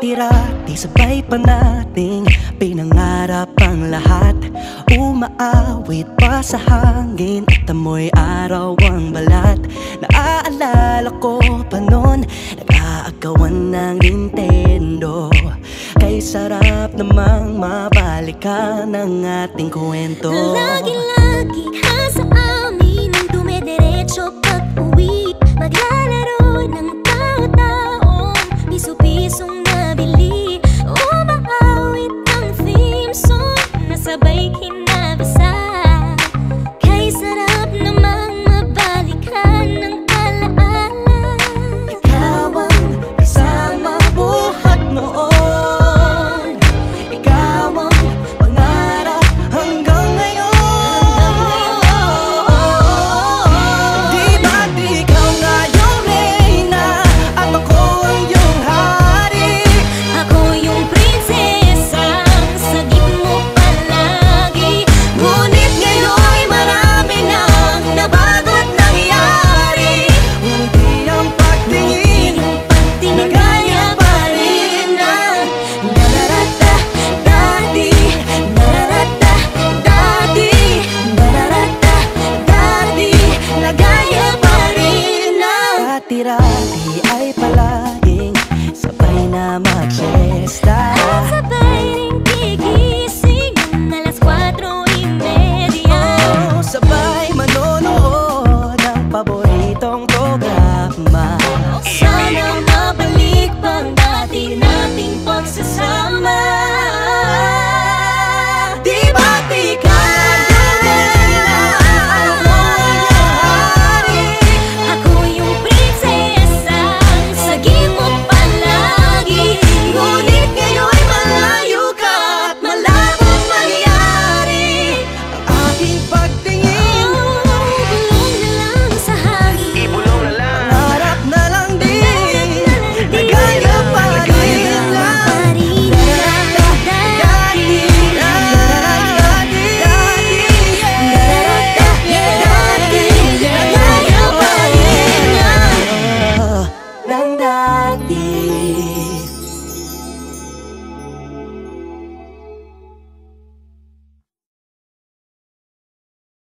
Dati-rati sabay pa nating pinangarap ang lahat. Umaawit pa sa hangin at amoy araw ang balat. Naaalala ko pa noon, nag-aagawan ng Nintendo. Kay sarap namang mabalikan ang ating kwento. Lagi-lagi ka sa amin ang dumediretso pag-uwi. Maglalaro ng tao-taong piso-pisong nabili. Umaawit ang theme song na sabay kinabasa. Kay sarap namang mabalikan ng alaala. Ikaw ang kasama buhat noon. Ikaw ang pangarap hanggang ngayon. Di ba't ikaw nga yung reyna at ako ang iyong hari? Ako yung prinsesang sagip mo palagi. Ngunit ngayon'y marami nang nabago't nangyari. Hindi ang pagtingin nagaya pa rin na nararata dati, nararata dati, nararata dati, nagaya pa rin na. Dati-rati ay palaging sabay na mag-siesta. At sabay ring gigising ng alas 4:30. Oh, sabay manonood ng paboritong programa. Sana mabalik pang dati nating pagsasama.